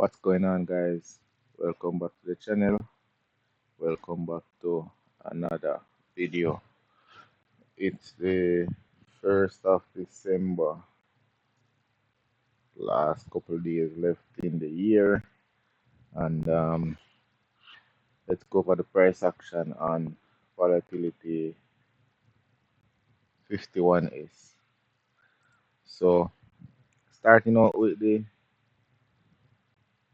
What's going on, guys? Welcome back to the channel. Welcome back to another video. It's the 1st of December. Last couple days left in the year, and let's go for the price action on volatility 51s. So, starting out with the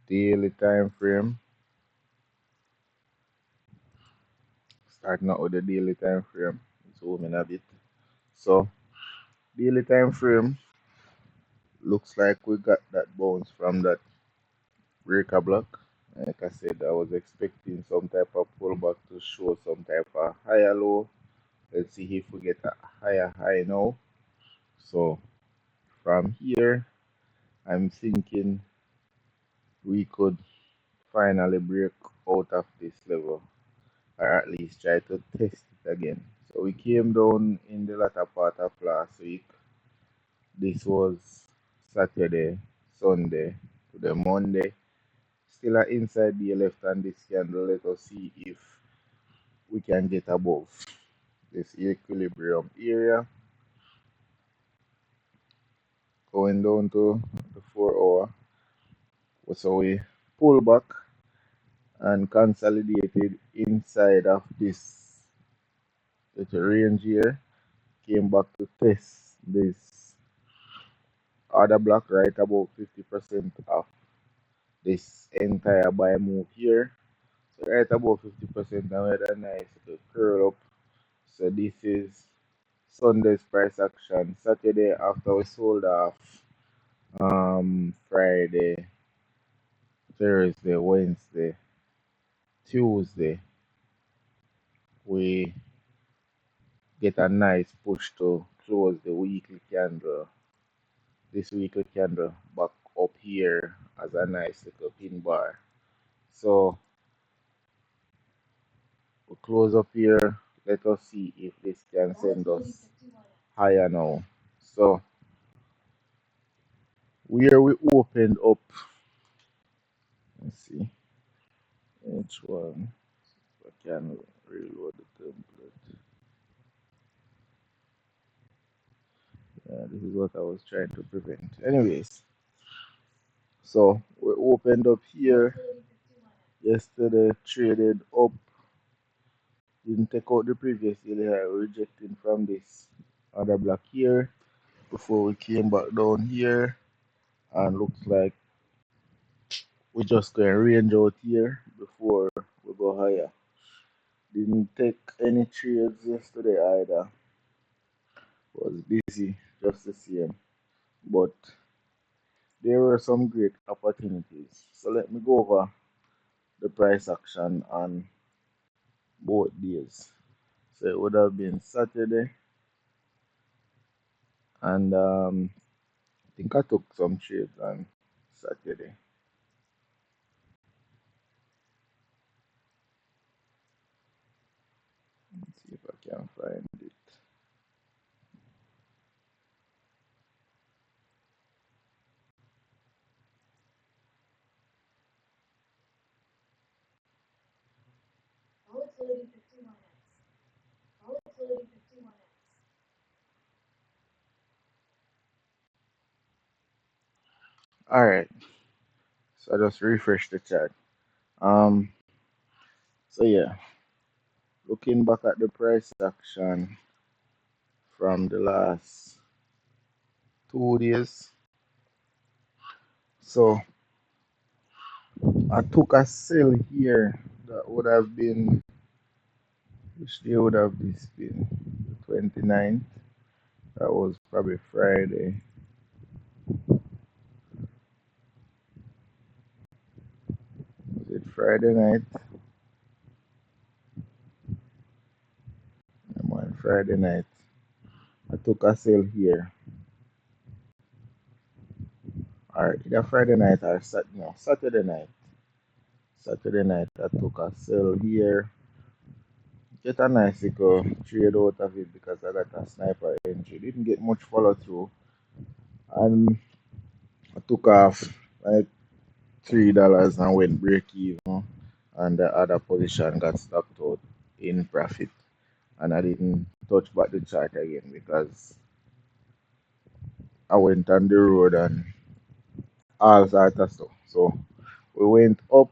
daily time frame. Zoom in a bit. So, daily time frame looks like we got that bounce from that breaker block. Like I said, I was expecting some type of pullback to show some type of higher low. Let's see if we get a higher high now. So from here, I'm thinking we could finally break out of this level, or at least try to test it again. So we came down in the latter part of last week. This was Saturday, Sunday to the Monday. Still an inside the left on this candle. Let us see if we can get above this equilibrium area. Going down to the 4 hour. So we pull back and consolidated inside of this little range here. Came back to test this other block right about 50% of this entire buy move here. So right about 50%, and we had a nice little curl up. So this is Sunday's price action. Saturday after we sold off Friday, Thursday, Wednesday, Tuesday, we get a nice push to close the weekly candle. This weekly candle back up here as a nice little pin bar. So we close up here. Let us see if this can send us higher now. So where we opened up, let's see, H1. I can reload the template. Yeah, this is what I was trying to prevent. Anyways, so we opened up here yesterday, traded up, didn't take out the previous daily high, rejecting from this other block here before we came back down here, and looks like we're just going to range out here before we go higher. Didn't take any trades yesterday either. Was busy just the same, but there were some great opportunities. So let me go over the price action on both days. So it would have been Saturday, and I think I took some trades on Saturday. Let's see if I can find it. All right, so I just refreshed the chart. So yeah, looking back at the price action from the last 2 days. So I took a sell here that would have been, which day would have this been? The 29th. That was probably Friday. Was it Friday night? I'm on Friday night. I took a sell here. Or either Friday night or Saturday night. Saturday night I took a sell here. Get a nice little trade out of it because I got a sniper entry. Didn't get much follow through. And I took off like $3 and went break even, and the other position got stopped out in profit. And I didn't touch back the chart again because I went on the road and all sorts of stuff. So we went up,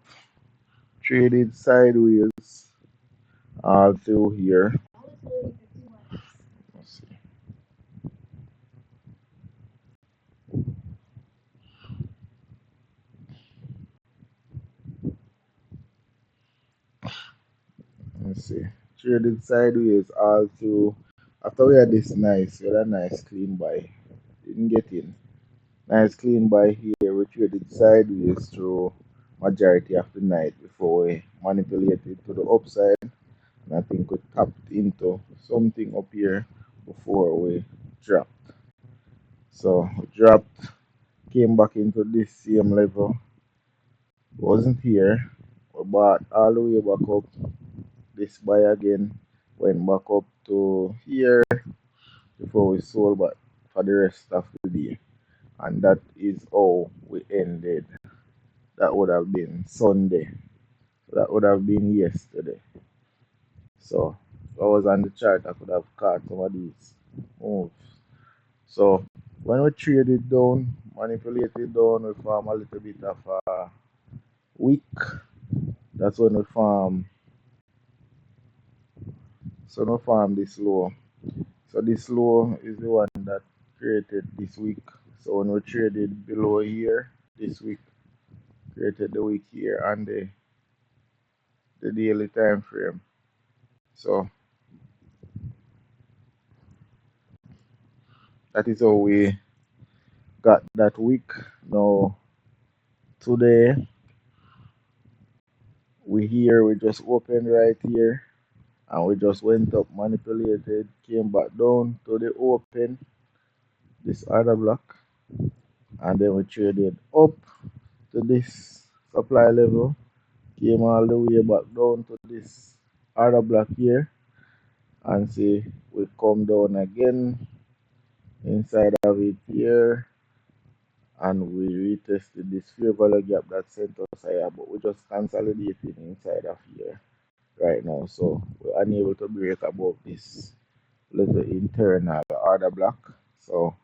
traded sideways all through here. Let's see. Let's see. Traded sideways all through. After we had this nice, we had a nice clean buy. Didn't get in. Nice clean buy here. We traded sideways through majority of the night before we manipulated to the upside. And I think we tapped into something up here before we dropped. So we dropped, came back into this same level. Wasn't here. We bought all the way back up. This buy again went back up to here before we sold back for the rest of the day. And that is how we ended. That would have been Sunday. So that would have been yesterday. So if I was on the chart, I could have caught some of these moves. So when we traded down, manipulated down, we form a little bit of a wick. That's when we form. So we form this low. So this low is the one that created this week. So when we traded below here, this week created the week here and the daily time frame. So that is how we got that week. Now today we just opened right here and we just went up, manipulated, came back down to the open, this other block, and then we traded up to this supply level, came all the way back down to this other block here, and see we come down again inside of it here, and we retested this fair value gap that sent us higher, but we just consolidating inside of here right now. So we're unable to break above this little internal order block. So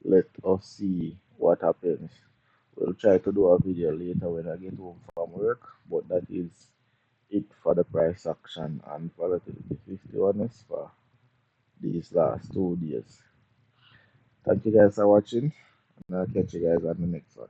let us see what happens. We'll try to do a video later when I get home from work, but that is it for the price action and volatility 51s for these last 2 days. Thank you guys for watching, and I'll catch you guys on the next one.